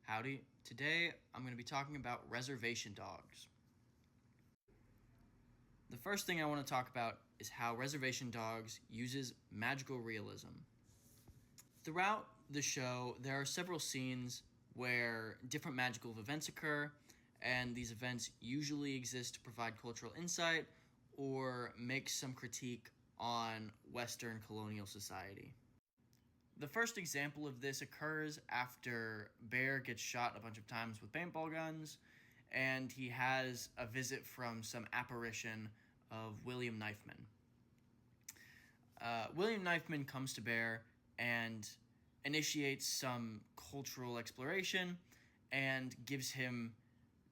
Howdy. Today I'm going to be talking about Reservation Dogs. The first thing I want to talk about is how Reservation Dogs uses magical realism. Throughout the show, there are several scenes where different magical events occur, and these events usually exist to provide cultural insight or make some critique on Western colonial society. The first example of this occurs after Bear gets shot a bunch of times with paintball guns, and he has a visit from some apparition of William Knifeman. William Knifeman comes to Bear and initiates some cultural exploration and gives him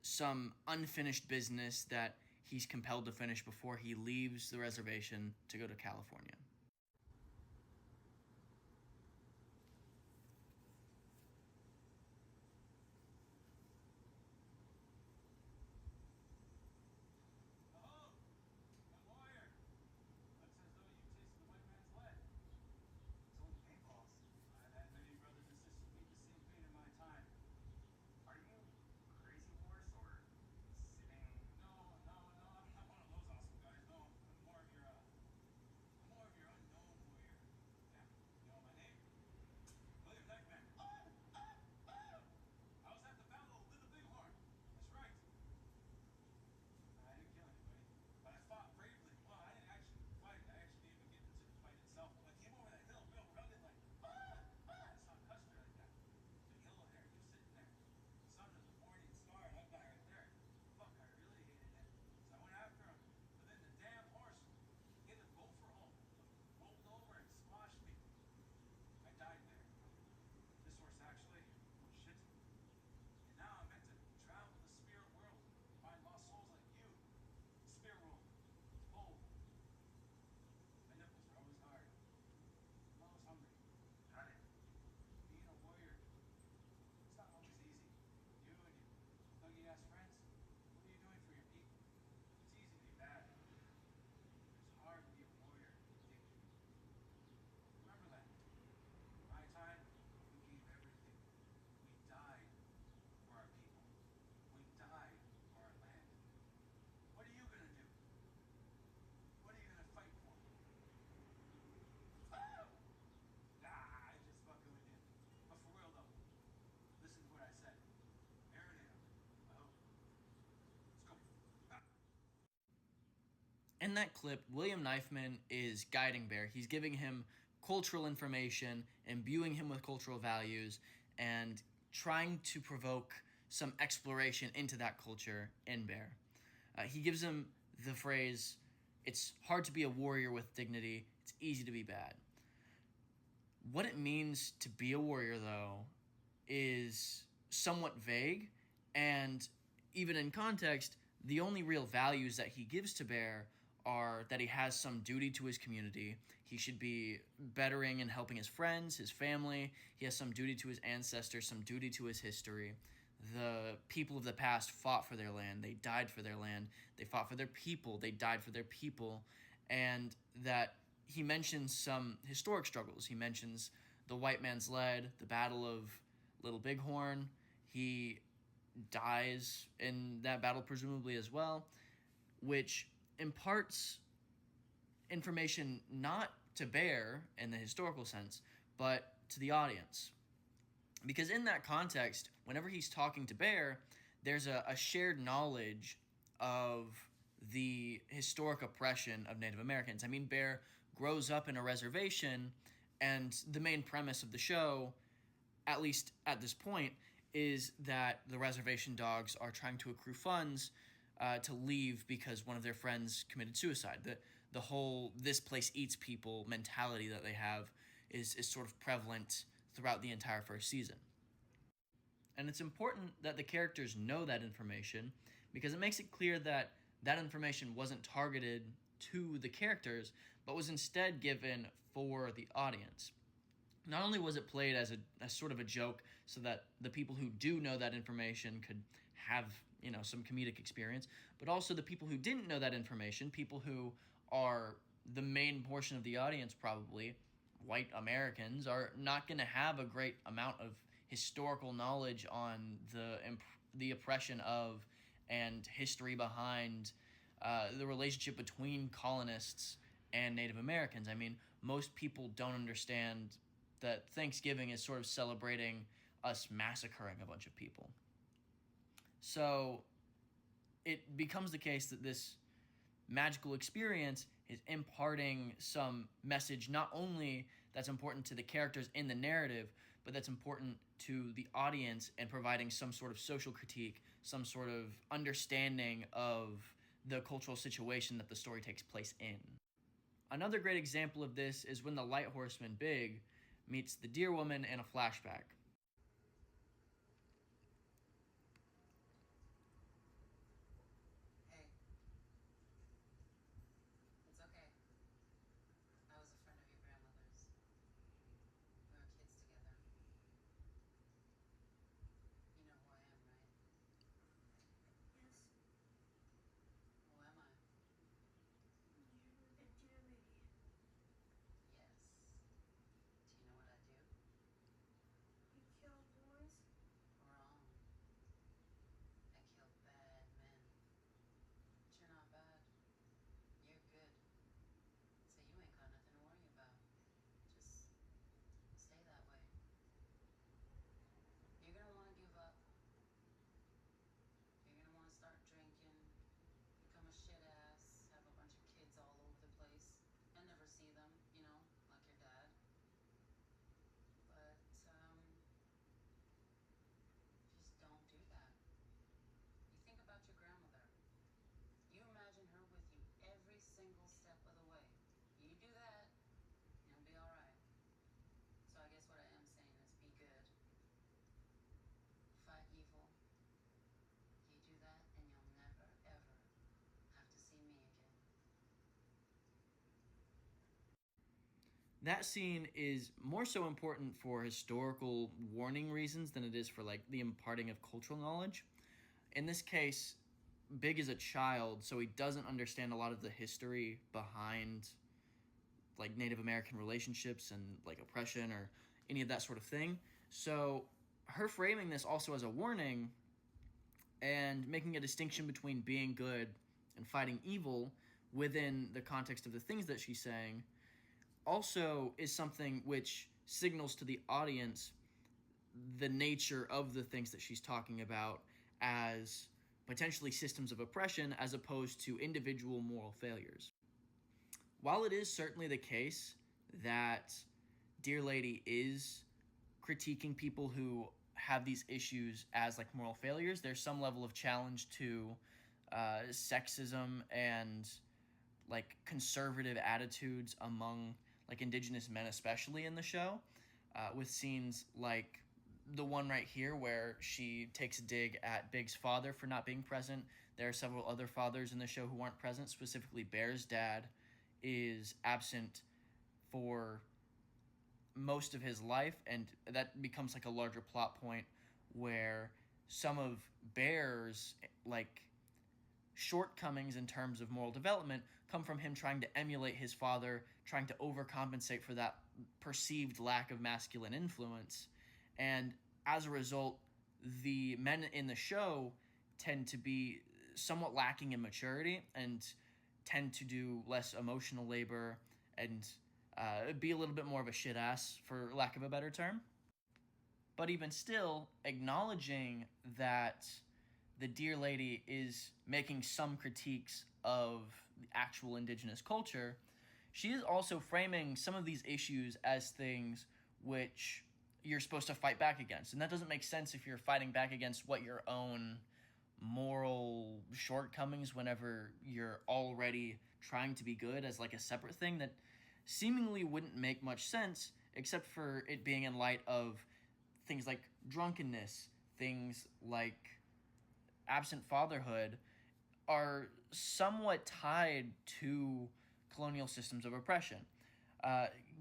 some unfinished business that he's compelled to finish before he leaves the reservation to go to California. In that clip, William Knifeman is guiding Bear. He's giving him cultural information, imbuing him with cultural values, and trying to provoke some exploration into that culture in Bear. He gives him the phrase, "It's hard to be a warrior with dignity, it's easy to be bad." What it means to be a warrior, though, is somewhat vague, and even in context, the only real values that he gives to Bear are that he has some duty to his community. He should be bettering and helping his friends, his family. He has some duty to his ancestors, some duty to his history. The people of the past fought for their land. They died for their land. They fought for their people. They died for their people. And that he mentions some historic struggles. He mentions the White Man's Lead, the Battle of Little Bighorn. He dies in that battle, presumably, as well, which imparts information not to Bear in the historical sense, but to the audience. Because in that context, whenever he's talking to Bear, there's a shared knowledge of the historic oppression of Native Americans. I mean, Bear grows up in a reservation, and the main premise of the show, at least at this point, is that the reservation dogs are trying to accrue funds to leave because one of their friends committed suicide. The whole "this place eats people" mentality that they have is sort of prevalent throughout the entire first season. And it's important that the characters know that information because it makes it clear that that information wasn't targeted to the characters, but was instead given for the audience. Not only was it played as a sort of a joke so that the people who do know that information could have, some comedic experience, but also the people who didn't know that information, people who are the main portion of the audience probably, white Americans, are not going to have a great amount of historical knowledge on the oppression of and history behind the relationship between colonists and Native Americans. I mean, most people don't understand that Thanksgiving is sort of celebrating us massacring a bunch of people. So it becomes the case that this magical experience is imparting some message not only that's important to the characters in the narrative, but that's important to the audience and providing some sort of social critique, some sort of understanding of the cultural situation that the story takes place in. Another great example of this is when the light horseman Big meets the deer woman in a flashback. Hey, it's okay. I was a friend of your grandmother's. We were kids together. You know who I am, right? Yes, Who am I? you're the deer lady. Yes. Do you know what I do? You kill boys? Wrong. I kill bad men. But you're not bad. You're good. So you ain't got nothing to worry about. Just stay that way. You're gonna want to give up. You're gonna want to start drinking, become a shit ass, have a bunch of kids all over the place, and never see them, like your dad. But, just don't do that. You think about your grandmother. You imagine her with you every single step of the way. You do that, and you'll be alright. So I guess what I am saying is be good. Fight evil. You do that, and you'll never, ever have to see me again. That scene is more so important for historical warning reasons than it is for like the imparting of cultural knowledge. In this case, Big is a child, so he doesn't understand a lot of the history behind like Native American relationships and like oppression or any of that sort of thing. So her framing this also as a warning and making a distinction between being good and fighting evil within the context of the things that she's saying also is something which signals to the audience the nature of the things that she's talking about as potentially systems of oppression as opposed to individual moral failures. While it is certainly the case that Dear Lady is critiquing people who have these issues as like moral failures, there's some level of challenge to sexism and like conservative attitudes among like indigenous men, especially in the show, with scenes like the one right here where she takes a dig at Big's father for not being present. There are several other fathers in the show who aren't present. Specifically, Bear's dad is absent for most of his life, and that becomes like a larger plot point where some of Bear's like shortcomings in terms of moral development come from him trying to emulate his father, trying to overcompensate for that perceived lack of masculine influence. And as a result, the men in the show tend to be somewhat lacking in maturity and tend to do less emotional labor and be a little bit more of a shit ass, for lack of a better term. But even still, acknowledging that the Dear Lady is making some critiques of the actual indigenous culture, she is also framing some of these issues as things which you're supposed to fight back against. And that doesn't make sense if you're fighting back against what your own moral shortcomings whenever you're already trying to be good as like a separate thing that seemingly wouldn't make much sense except for it being in light of things like drunkenness, things like absent fatherhood are somewhat tied to colonial systems of oppression.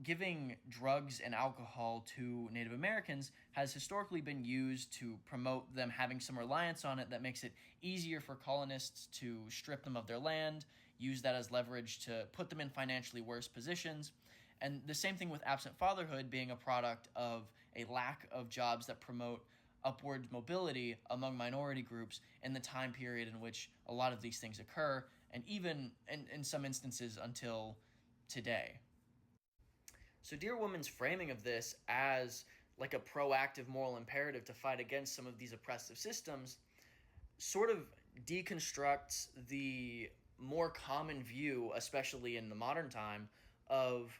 Giving drugs and alcohol to Native Americans has historically been used to promote them having some reliance on it that makes it easier for colonists to strip them of their land, use that as leverage to put them in financially worse positions. And the same thing with absent fatherhood being a product of a lack of jobs that promote upward mobility among minority groups in the time period in which a lot of these things occur, and even in some instances until today. So Dear Woman's framing of this as like a proactive moral imperative to fight against some of these oppressive systems sort of deconstructs the more common view, especially in the modern time, of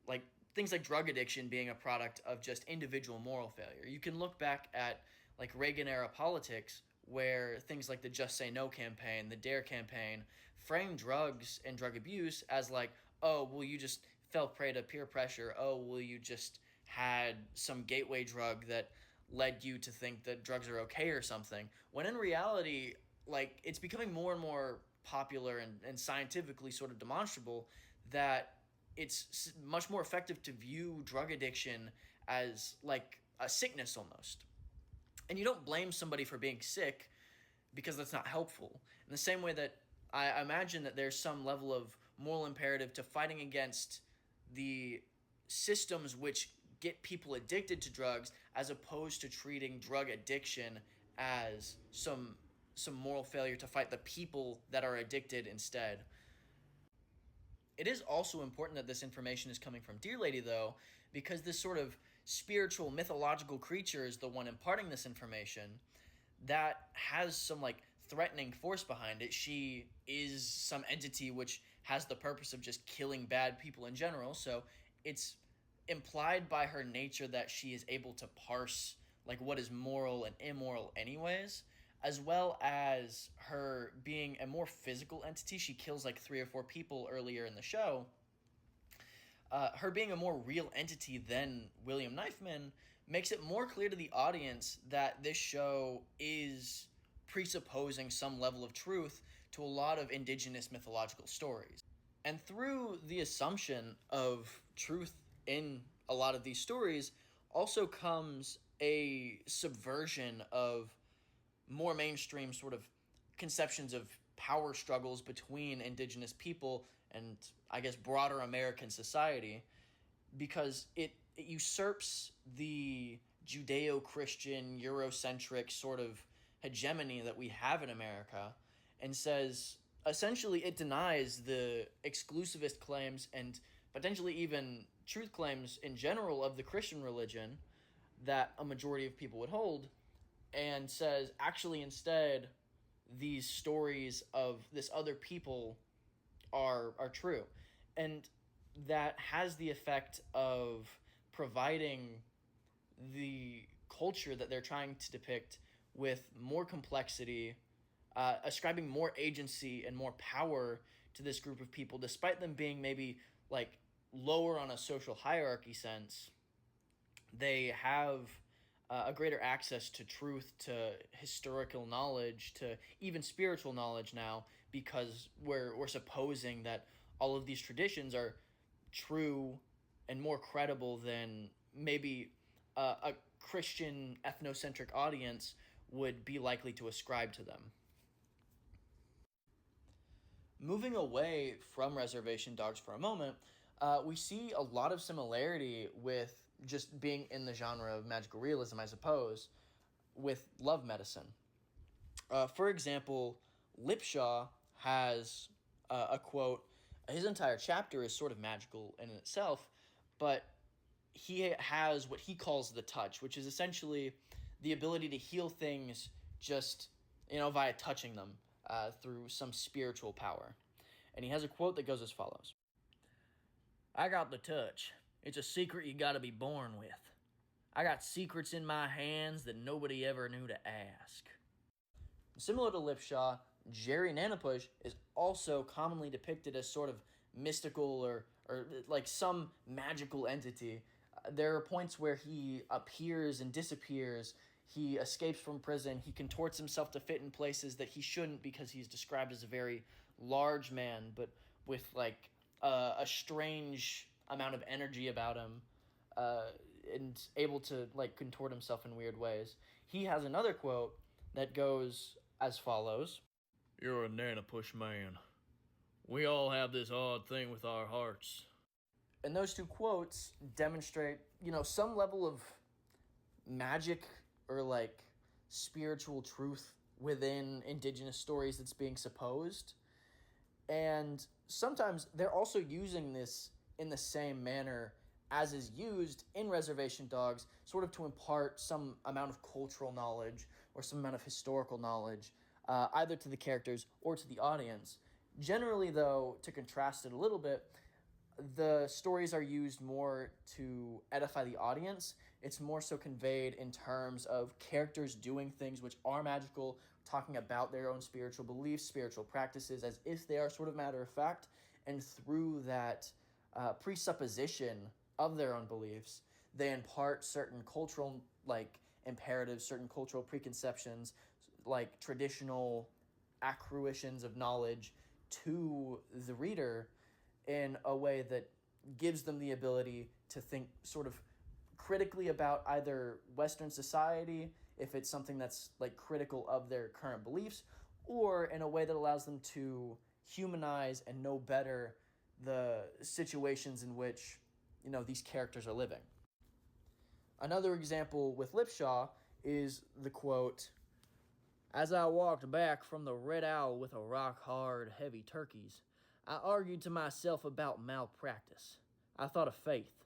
like things like drug addiction being a product of just individual moral failure. You can look back at like Reagan era politics where things like the Just Say No campaign, the Dare campaign, frame drugs and drug abuse as like, oh, well, you just fell prey to peer pressure. Oh, well, you just had some gateway drug that led you to think that drugs are okay or something. When in reality, like, it's becoming more and more popular and scientifically sort of demonstrable that it's much more effective to view drug addiction as like a sickness almost. And you don't blame somebody for being sick because that's not helpful. In the same way that I imagine that there's some level of moral imperative to fighting against the systems which get people addicted to drugs, as opposed to treating drug addiction as some moral failure to fight the people that are addicted instead. It is also important that this information is coming from Dear Lady, though, because this sort of spiritual, mythological creature is the one imparting this information that has some like threatening force behind it. She is some entity which has the purpose of just killing bad people in general, so it's implied by her nature that she is able to parse like what is moral and immoral anyways, as well as her being a more physical entity. She kills like 3 or 4 people earlier in the show. Her being a more real entity than William Knifeman makes it more clear to the audience that this show is presupposing some level of truth to a lot of indigenous mythological stories. And through the assumption of truth in a lot of these stories also comes a subversion of more mainstream sort of conceptions of power struggles between indigenous people and, I guess, broader American society, because it usurps the Judeo-Christian, Eurocentric sort of hegemony that we have in America and says, essentially, it denies the exclusivist claims and potentially even truth claims in general of the Christian religion that a majority of people would hold, and says, actually, instead, these stories of this other people are true. And that has the effect of providing the culture that they're trying to depict with more complexity, ascribing more agency and more power to this group of people, despite them being maybe like lower on a social hierarchy sense. They have a greater access to truth, to historical knowledge, to even spiritual knowledge now, because we're supposing that all of these traditions are true and more credible than maybe a Christian ethnocentric audience would be likely to ascribe to them. Moving away from Reservation Dogs for a moment, we see a lot of similarity with just being in the genre of magical realism, I suppose, with love medicine. For example, Lipshaw has a quote. His entire chapter is sort of magical in itself, but he has what he calls the touch, which is essentially the ability to heal things just, via touching them through some spiritual power. And he has a quote that goes as follows. I got the touch. It's a secret you gotta be born with. I got secrets in my hands that nobody ever knew to ask. Similar to Lipshaw, Jerry Nanapush is also commonly depicted as sort of mystical or like some magical entity. There are points where he appears and disappears. He escapes from prison. He contorts himself to fit in places that he shouldn't because he's described as a very large man, but with like a strange amount of energy about him, and able to like contort himself in weird ways. He has another quote that goes as follows. You're a Nanapush man. We all have this odd thing with our hearts. And those two quotes demonstrate, some level of magic or like spiritual truth within indigenous stories that's being supposed. And sometimes they're also using this in the same manner as is used in Reservation Dogs, sort of to impart some amount of cultural knowledge or some amount of historical knowledge, either to the characters or to the audience. Generally, though, to contrast it a little bit, the stories are used more to edify the audience. It's more so conveyed in terms of characters doing things which are magical, talking about their own spiritual beliefs, spiritual practices, as if they are sort of matter of fact. And through that presupposition of their own beliefs, they impart certain cultural imperatives, certain cultural preconceptions, like traditional accruitions of knowledge to the reader in a way that gives them the ability to think sort of critically about either Western society, if it's something that's like critical of their current beliefs, or in a way that allows them to humanize and know better the situations in which, these characters are living. Another example with Lipshaw is the quote, "As I walked back from the Red Owl with a rock-hard, heavy turkeys, I argued to myself about malpractice. I thought of faith.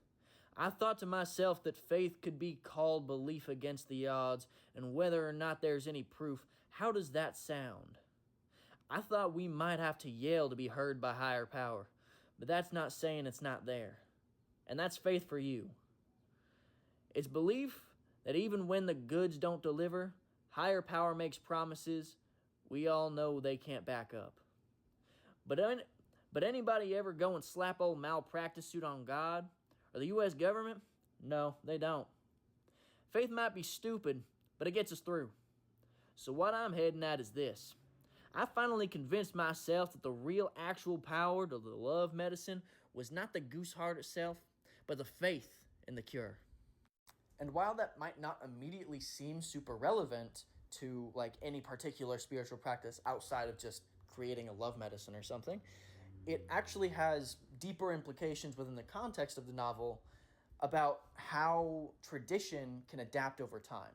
I thought to myself that faith could be called belief against the odds, and whether or not there's any proof, how does that sound? I thought we might have to yell to be heard by higher power, but that's not saying it's not there. And that's faith for you. It's belief that even when the goods don't deliver, higher power makes promises we all know they can't back up. But anybody ever go and slap old malpractice suit on God or the U.S. government? No, they don't. Faith might be stupid, but it gets us through. So what I'm heading at is this. I finally convinced myself that the real actual power to the love medicine was not the goose heart itself, but the faith in the cure." And while that might not immediately seem super relevant to like any particular spiritual practice outside of just creating a love medicine or something, it actually has deeper implications within the context of the novel about how tradition can adapt over time.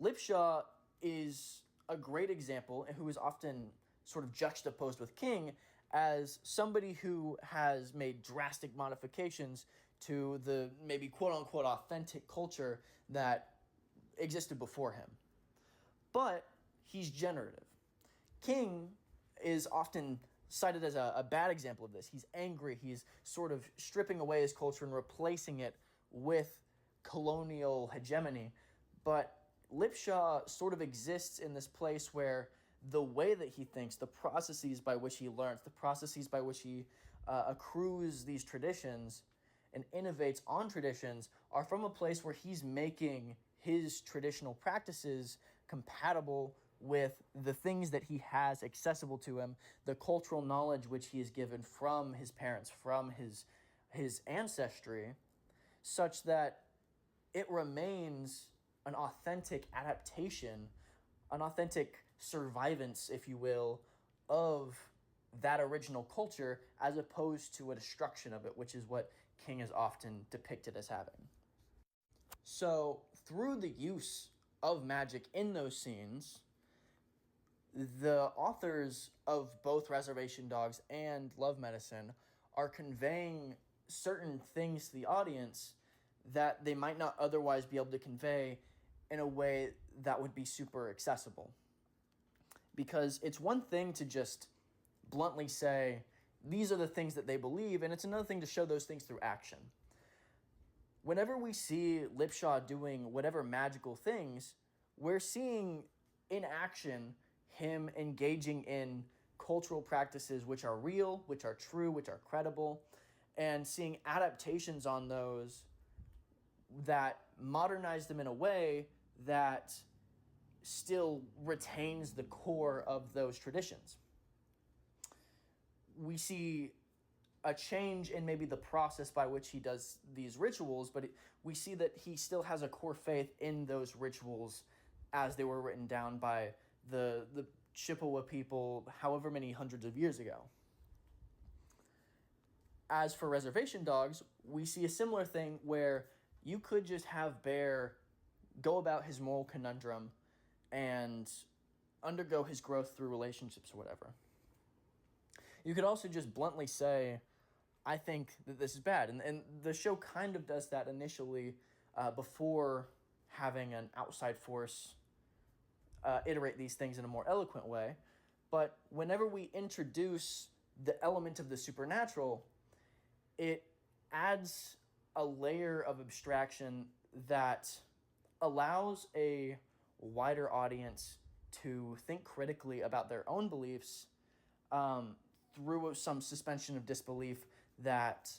Lipshaw is a great example and who is often sort of juxtaposed with King as somebody who has made drastic modifications to the maybe quote-unquote authentic culture that existed before him. But he's generative. King is often cited as a bad example of this. He's angry. He's sort of stripping away his culture and replacing it with colonial hegemony. But Lipshaw sort of exists in this place where the way that he thinks, the processes by which he learns, the processes by which he accrues these traditions and innovates on traditions are from a place where he's making his traditional practices compatible with the things that he has accessible to him, the cultural knowledge which he is given from his parents, from his ancestry, such that it remains an authentic adaptation, an authentic survivance, if you will, of that original culture as opposed to a destruction of it, which is what King is often depicted as having. So, through the use of magic in those scenes, the authors of both Reservation Dogs and Love Medicine are conveying certain things to the audience that they might not otherwise be able to convey in a way that would be super accessible. Because it's one thing to just bluntly say, these are the things that they believe, and it's another thing to show those things through action. Whenever we see Lipshaw doing whatever magical things, we're seeing in action him engaging in cultural practices which are real, which are true, which are credible, and seeing adaptations on those that modernize them in a way that still retains the core of those traditions. We see a change in maybe the process by which he does these rituals, but we see that he still has a core faith in those rituals as they were written down by the Chippewa people however many hundreds of years ago. As for Reservation Dogs, we see a similar thing where you could just have Bear go about his moral conundrum and undergo his growth through relationships or whatever. You could also just bluntly say, I think that this is bad. And the show kind of does that initially before having an outside force iterate these things in a more eloquent way. But whenever we introduce the element of the supernatural, it adds a layer of abstraction that allows a wider audience to think critically about their own beliefs through some suspension of disbelief that,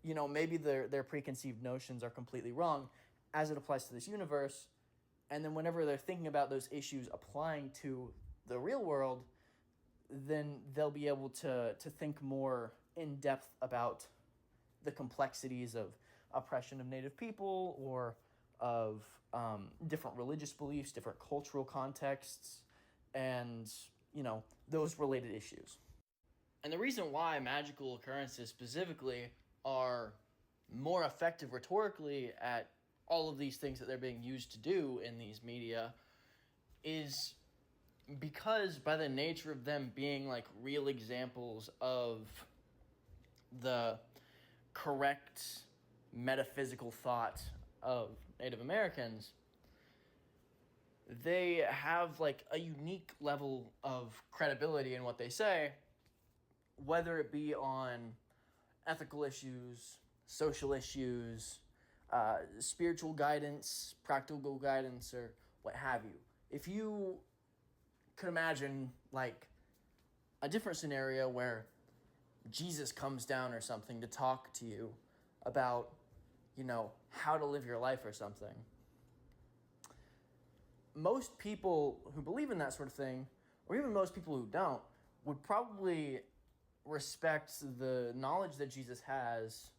maybe their preconceived notions are completely wrong as it applies to this universe. And then whenever they're thinking about those issues applying to the real world, then they'll be able to think more in depth about the complexities of oppression of Native people or of different religious beliefs, different cultural contexts, and, those related issues. And the reason why magical occurrences specifically are more effective rhetorically at all of these things that they're being used to do in these media is because by the nature of them being like real examples of the correct metaphysical thought of Native Americans, they have like a unique level of credibility in what they say, whether it be on ethical issues, social issues, spiritual guidance, practical guidance, or what have you. If you could imagine like a different scenario where Jesus comes down or something to talk to you about, how to live your life or something. Most people who believe in that sort of thing, or even most people who don't, would probably respect the knowledge that Jesus has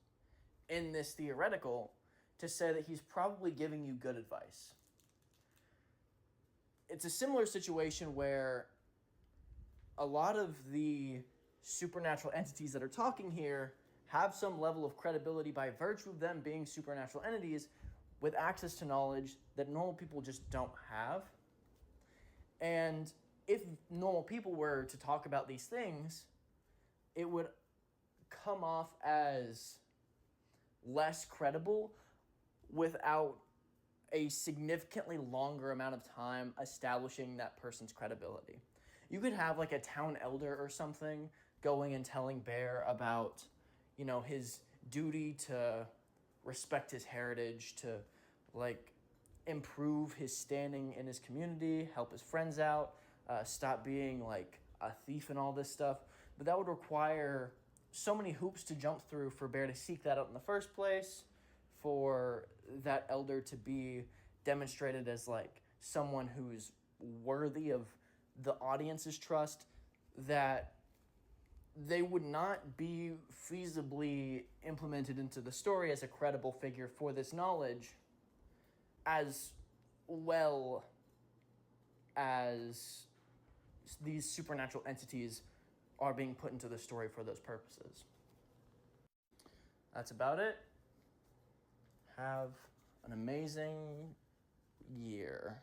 in this theoretical to say that he's probably giving you good advice. It's a similar situation where a lot of the supernatural entities that are talking here have some level of credibility by virtue of them being supernatural entities with access to knowledge that normal people just don't have. And if normal people were to talk about these things, it would come off as less credible without a significantly longer amount of time establishing that person's credibility. You could have like a town elder or something going and telling Bear about, his duty to respect his heritage, to like improve his standing in his community, help his friends out, stop being like a thief and all this stuff. But that would require so many hoops to jump through for Bear to seek that out in the first place, for that elder to be demonstrated as like someone who's worthy of the audience's trust, that they would not be feasibly implemented into the story as a credible figure for this knowledge, as well as these supernatural entities are being put into the story for those purposes. That's about it. Have an amazing year.